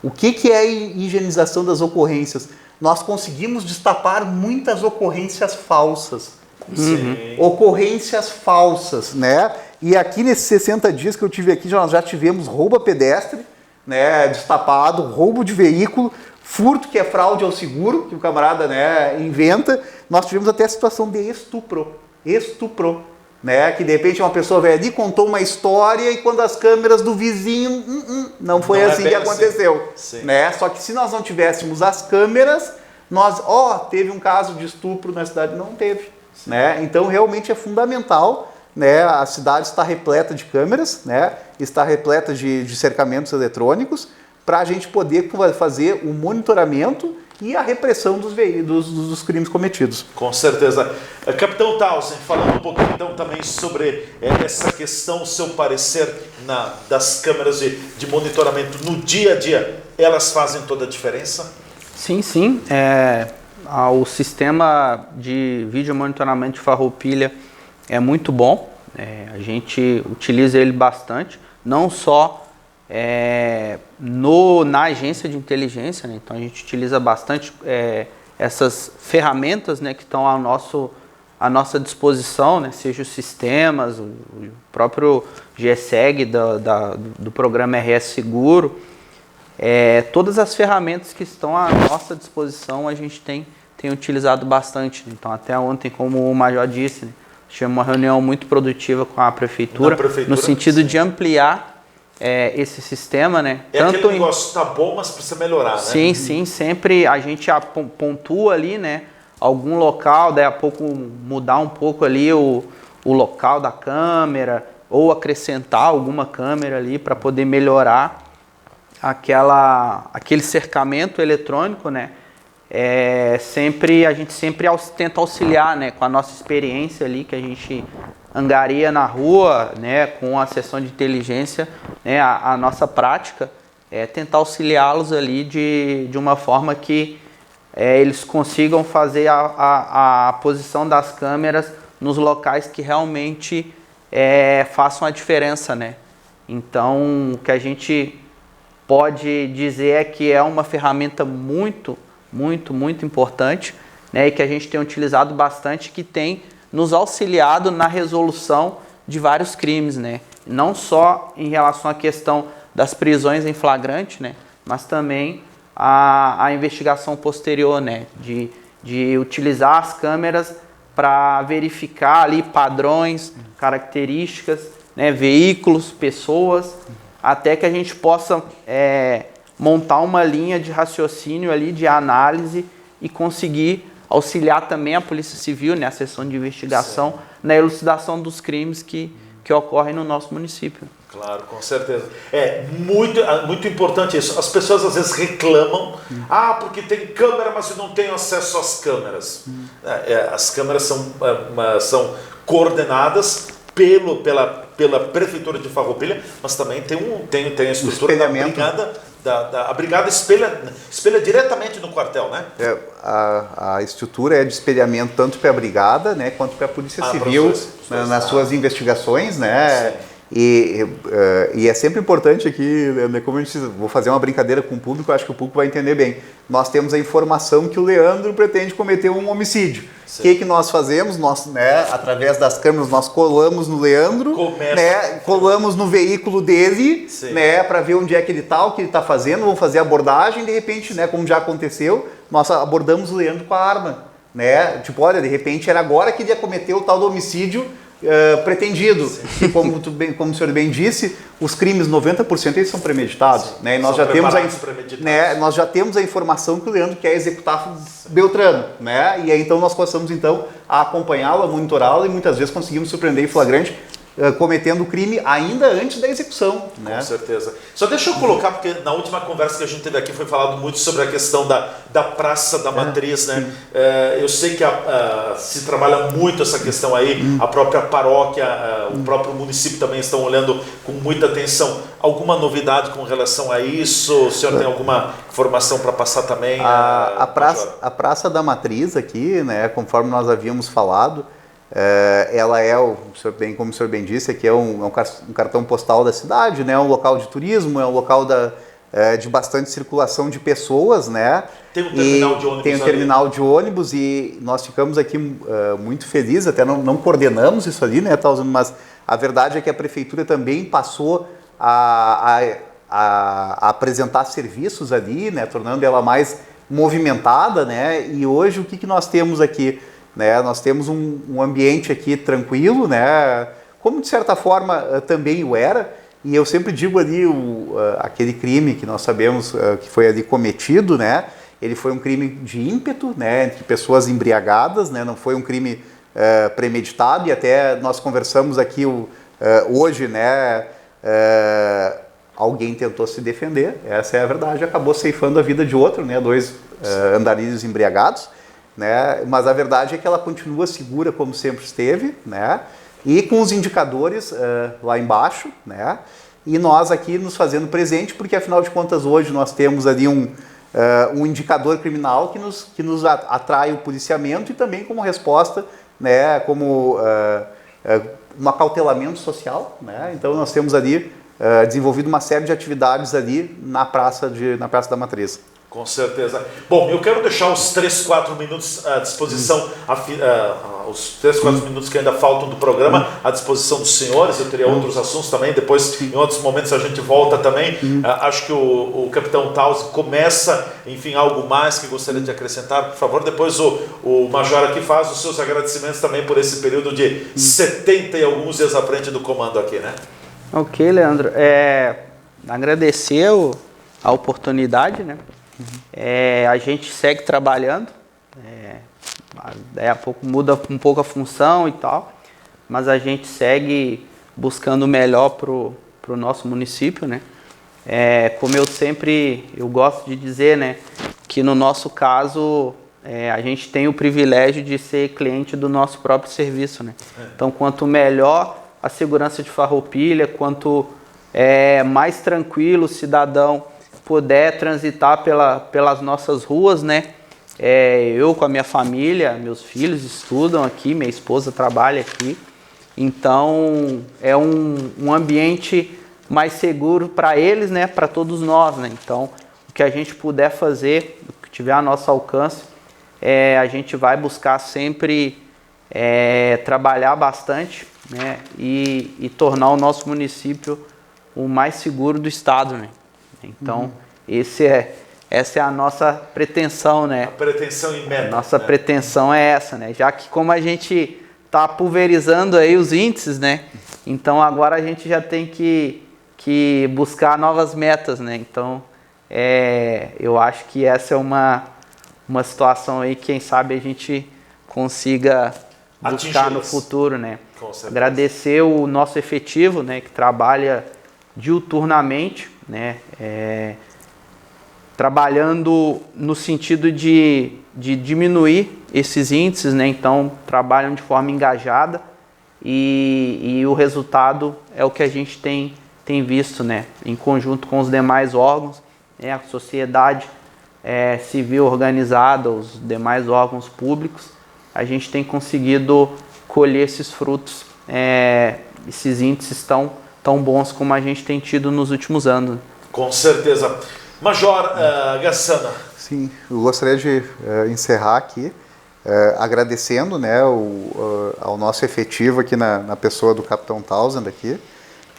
O que é a higienização das ocorrências? Nós conseguimos destapar muitas ocorrências falsas. Sim. Ocorrências falsas, né? E aqui nesses 60 dias que eu tive aqui, nós já tivemos roubo a pedestre, né, destapado, roubo de veículo, furto, que é fraude ao seguro, que o camarada, né, inventa. Nós tivemos até a situação de estupro, né? Que de repente uma pessoa veio ali, contou uma história e quando as câmeras do vizinho, não foi assim que aconteceu, né? Só que se nós não tivéssemos as câmeras, teve um caso de estupro na cidade, não teve, né? Então realmente é fundamental, né? A cidade está repleta de câmeras, né? Está repleta de cercamentos eletrônicos para a gente poder fazer o monitoramento e a repressão dos crimes cometidos. Com certeza. Capitão Townsend, falando um pouquinho então também sobre essa questão, seu parecer das câmeras de monitoramento no dia a dia, elas fazem toda a diferença? Sim. O sistema de vídeo monitoramento de farroupilha é muito bom, a gente utiliza ele bastante, não só na agência de inteligência, né? Então a gente utiliza bastante essas ferramentas, né, que estão à nossa disposição, né? Seja os sistemas, o próprio GSEG do programa RS Seguro, todas as ferramentas que estão à nossa disposição a gente tem utilizado bastante. Então até ontem, como o Major disse, né, tivemos uma reunião muito produtiva com a prefeitura no sentido de ampliar esse sistema, né? Aquele negócio tá bom, mas precisa melhorar, né? Sim, sempre a gente pontua ali, né? Algum local, daí a pouco mudar um pouco ali o local da câmera ou acrescentar alguma câmera ali para poder melhorar aquele cercamento eletrônico, né? A gente sempre tenta auxiliar, né? Com a nossa experiência ali que a gente angaria na rua, né, com a sessão de inteligência, né, a nossa prática é tentar auxiliá-los ali de uma forma que eles consigam fazer a posição das câmeras nos locais que realmente façam a diferença, né? Então, o que a gente pode dizer é que é uma ferramenta muito importante, né, e que a gente tem utilizado bastante, que tem nos auxiliado na resolução de vários crimes, né? Não só em relação à questão das prisões em flagrante, né? Mas também a investigação posterior, né? De utilizar as câmeras para verificar ali padrões, características, né? Veículos, pessoas, até que a gente possa montar uma linha de raciocínio ali, de análise e conseguir auxiliar também a Polícia Civil, né, a seção de investigação, na elucidação dos crimes que ocorrem no nosso município. Claro, com certeza. É muito importante isso. As pessoas às vezes reclamam, porque tem câmera, mas eu não tenho acesso às câmeras. As câmeras são coordenadas pela Prefeitura de Farroupilha, mas também tem a estrutura da brigada. A brigada espelha diretamente no quartel, né? A estrutura é de espelhamento tanto para a brigada, né, quanto para a Polícia Civil nas suas investigações, né? Sim. E é sempre importante aqui, né, como a gente vou fazer uma brincadeira com o público, eu acho que o público vai entender bem. Nós temos a informação que o Leandro pretende cometer um homicídio. O que nós fazemos? Nós, né, através das câmeras, nós colamos no Leandro, né, colamos no veículo dele, né, para ver onde é que ele está, o que ele está fazendo, vamos fazer a abordagem, de repente, né, como já aconteceu, nós abordamos o Leandro com a arma. Né? Tipo, olha, de repente era agora que ele ia cometer o tal do homicídio pretendido. E como o senhor bem disse, os crimes, 90% eles são premeditados. Né? E nós já temos a informação que o Leandro quer executar Beltrano. Né? E aí então nós começamos a acompanhá-lo, a monitorá-lo e muitas vezes conseguimos surpreender em flagrante cometendo o crime ainda antes da execução. Né? Com certeza. Só deixa eu colocar, porque na última conversa que a gente teve aqui foi falado muito sobre a questão da Praça da Matriz. Né? Eu sei que se trabalha muito essa questão aí, a própria paróquia, o próprio município também estão olhando com muita atenção. Alguma novidade com relação a isso? O senhor tem alguma informação para passar também? A Praça da Matriz aqui, né, conforme nós havíamos falado, ela como o senhor bem disse, aqui é um cartão postal da cidade, né? Um local de turismo, é um local de bastante circulação de pessoas, né? Tem um terminal de ônibus. Tem um terminal de ônibus e nós ficamos aqui muito felizes, até não coordenamos isso ali, né, Tausano? Mas a verdade é que a prefeitura também passou a apresentar serviços ali, né, tornando ela mais movimentada, né? E hoje o que nós temos aqui? Né, nós temos um ambiente aqui tranquilo, né, como de certa forma também o era, e eu sempre digo ali, aquele crime que nós sabemos que foi ali cometido, né, ele foi um crime de ímpeto, né, entre pessoas embriagadas, né, não foi um crime premeditado, e até nós conversamos aqui hoje, né, alguém tentou se defender, essa é a verdade, acabou ceifando a vida de outro, né, 2 andarilhos embriagados. Né? Mas a verdade é que ela continua segura como sempre esteve, né? E com os indicadores lá embaixo, né? E nós aqui nos fazendo presente, porque afinal de contas hoje nós temos ali um indicador criminal que nos atrai o policiamento e também como resposta, né? Como um acautelamento social, né? Então nós temos ali desenvolvido uma série de atividades ali na Praça da Matriz. Com certeza. Bom, eu quero deixar os 3, 4 minutos à disposição, os 3, 4 minutos que ainda faltam do programa à disposição dos senhores. Eu teria outros assuntos também, depois em outros momentos a gente volta também. Acho que o capitão Tausig começa, enfim, algo mais que gostaria de acrescentar, por favor. Depois o major aqui faz os seus agradecimentos também por esse período de 70 e alguns dias à frente do comando aqui, né? Ok, Leandro. Agradecer a oportunidade, né? A gente segue trabalhando, daí a pouco muda um pouco a função e tal, mas a gente segue buscando o melhor pro nosso município, né? Como eu gosto de dizer, né, que no nosso caso a gente tem o privilégio de ser cliente do nosso próprio serviço, né? Então, quanto melhor a segurança de Farroupilha, quanto mais tranquilo o cidadão puder transitar pelas nossas ruas, né? Eu com a minha família, meus filhos estudam aqui, minha esposa trabalha aqui, então é um ambiente mais seguro para eles, né? Para todos nós, né? Então, o que a gente puder fazer, o que tiver a nosso alcance, a gente vai buscar sempre trabalhar bastante, né? E tornar o nosso município o mais seguro do estado, né? Então, essa é a nossa pretensão, né? A pretensão e meta. Nossa pretensão é essa, né? Já que como a gente está pulverizando aí os índices, né? Então, agora a gente já tem que buscar novas metas, né? Então, eu acho que essa é uma situação aí que, quem sabe, a gente consiga buscar no futuro, né? Agradecer o nosso efetivo, né? Que trabalha diuturnamente, né, trabalhando no sentido de diminuir esses índices, né, então trabalham de forma engajada e o resultado é o que a gente tem visto, né, em conjunto com os demais órgãos, né, a sociedade civil organizada, os demais órgãos públicos, a gente tem conseguido colher esses frutos, esses índices tão bons como a gente tem tido nos últimos anos. Com certeza. Major Gassana. Sim, eu gostaria de encerrar aqui agradecendo, né, ao nosso efetivo aqui na pessoa do Capitão Townsend aqui,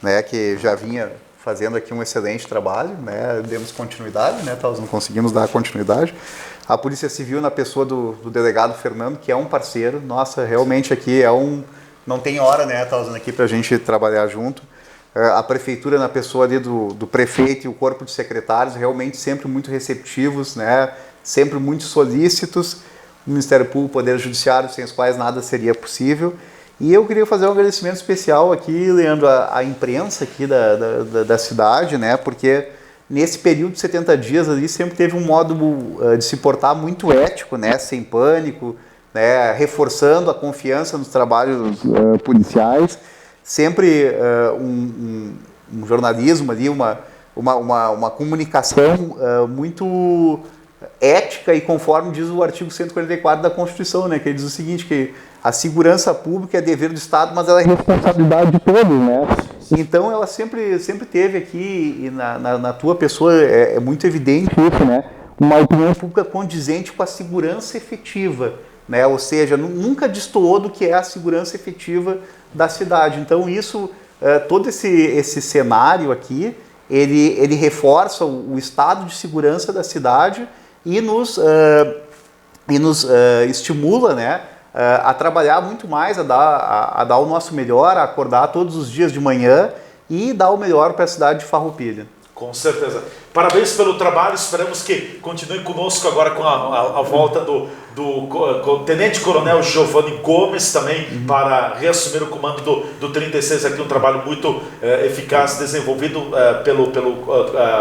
né, que já vinha fazendo aqui um excelente trabalho, né, demos continuidade, né, Townsend, conseguimos dar continuidade. A Polícia Civil na pessoa do delegado Fernando, que é um parceiro, nossa, realmente aqui não tem hora, né, Townsend, aqui para a gente trabalhar junto. A Prefeitura na pessoa ali do prefeito e o corpo de secretários, realmente sempre muito receptivos, né, sempre muito solícitos. O Ministério Público, o Poder Judiciário, sem os quais nada seria possível. E eu queria fazer um agradecimento especial aqui, Leandro, à imprensa aqui da cidade, né, porque nesse período de 70 dias ali sempre teve um modo de se portar muito ético, né, sem pânico, né, reforçando a confiança nos trabalhos policiais, sempre um jornalismo ali, uma comunicação muito ética e conforme diz o artigo 144 da Constituição, né, que diz o seguinte, que a segurança pública é dever do Estado, mas ela é responsabilidade de todos, né? Então ela sempre teve aqui, e na tua pessoa é muito evidente isso, né? Uma opinião pública condizente com a segurança efetiva, né? Ou seja, nunca destoou do que é a segurança efetiva da cidade. Então isso, todo esse cenário aqui, ele reforça o estado de segurança da cidade e nos estimula, né, a trabalhar muito mais, a dar o nosso melhor, a acordar todos os dias de manhã e dar o melhor para a cidade de Farroupilha. Com certeza. Parabéns pelo trabalho, esperamos que continue conosco agora com a volta do Tenente Coronel Giovanni Gomes também para reassumir o comando do 36 aqui, um trabalho muito eficaz desenvolvido pelo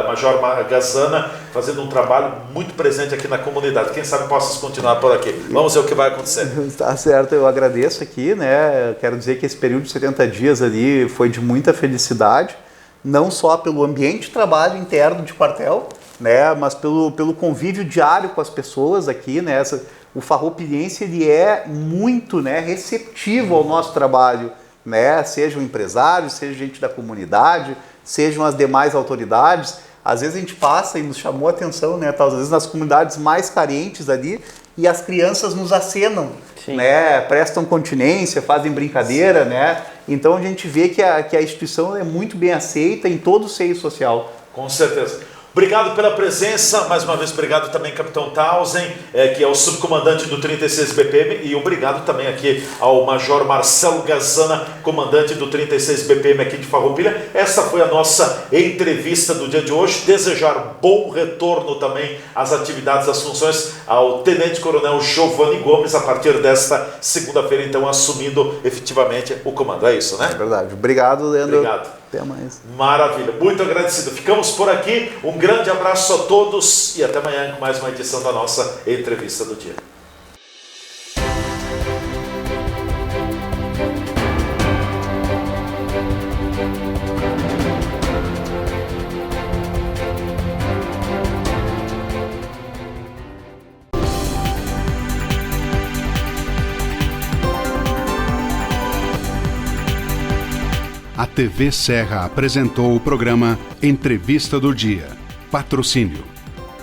Major Gassana, fazendo um trabalho muito presente aqui na comunidade. Quem sabe possas continuar por aqui. Vamos ver o que vai acontecer. Tá certo, eu agradeço aqui, né? Quero dizer que esse período de 70 dias ali foi de muita felicidade, não só pelo ambiente de trabalho interno de quartel, né, mas pelo convívio diário com as pessoas aqui, né, o farroupilhense ele é muito, né, receptivo ao nosso trabalho, né, sejam empresários, seja gente da comunidade, sejam as demais autoridades. Às vezes a gente passa e nos chamou a atenção, né, às vezes nas comunidades mais carentes ali, e as crianças nos acenam, né, prestam continência, fazem brincadeira, né. Então a gente vê que a instituição é muito bem aceita em todo o seio social. Com certeza. Obrigado pela presença, mais uma vez obrigado também Capitão Townsend, que é o subcomandante do 36 BPM, e obrigado também aqui ao Major Marcelo Gassana, comandante do 36 BPM aqui de Farroupilha. Essa foi a nossa entrevista do dia de hoje. Desejar bom retorno também às atividades, às funções ao Tenente Coronel Giovanni Gomes a partir desta segunda-feira, então assumindo efetivamente o comando. É isso, né? É verdade. Obrigado, Leandro. Obrigado. Até mais. Maravilha, muito agradecido. Ficamos por aqui, um grande abraço a todos e até amanhã com mais uma edição da nossa entrevista do dia. A TV Serra apresentou o programa Entrevista do Dia. Patrocínio.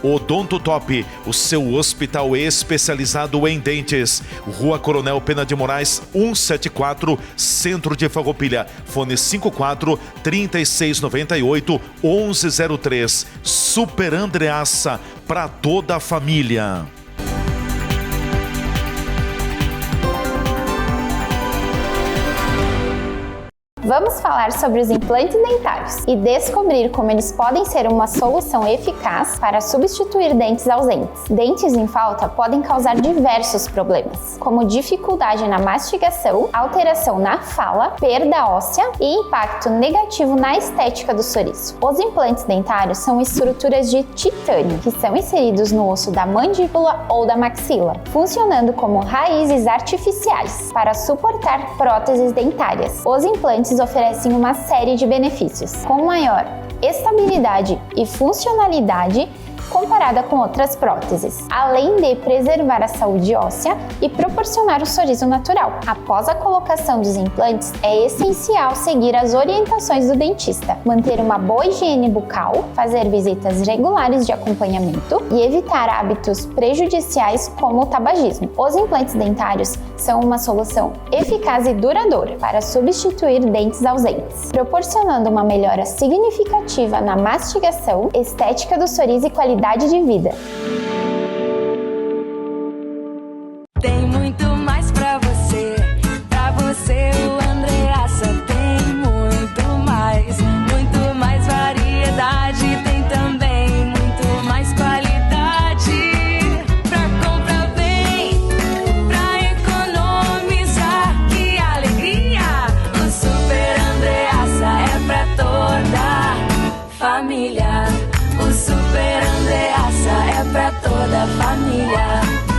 Odonto Top, o seu hospital especializado em dentes. Rua Coronel Pena de Moraes, 174, Centro de Farroupilha. Fone 54 3698 1103. Super Andreassa, para toda a família. Vamos falar sobre os implantes dentários e descobrir como eles podem ser uma solução eficaz para substituir dentes ausentes. Dentes em falta podem causar diversos problemas, como dificuldade na mastigação, alteração na fala, perda óssea e impacto negativo na estética do sorriso. Os implantes dentários são estruturas de titânio que são inseridos no osso da mandíbula ou da maxila, funcionando como raízes artificiais para suportar próteses dentárias. Os implantes oferecem uma série de benefícios, com maior estabilidade e funcionalidade comparada com outras próteses, além de preservar a saúde óssea e proporcionar o sorriso natural. Após a colocação dos implantes, é essencial seguir as orientações do dentista, manter uma boa higiene bucal, fazer visitas regulares de acompanhamento e evitar hábitos prejudiciais como o tabagismo. Os implantes dentários são uma solução eficaz e duradoura para substituir dentes ausentes, proporcionando uma melhora significativa na mastigação, estética do sorriso e qualidade de vida. Tem muito mais pra você o Andreassa tem muito mais variedade, tem também muito mais qualidade. Pra comprar bem, pra economizar, que alegria! O Super Andreassa é pra toda família. O Super Andreassa é pra toda família.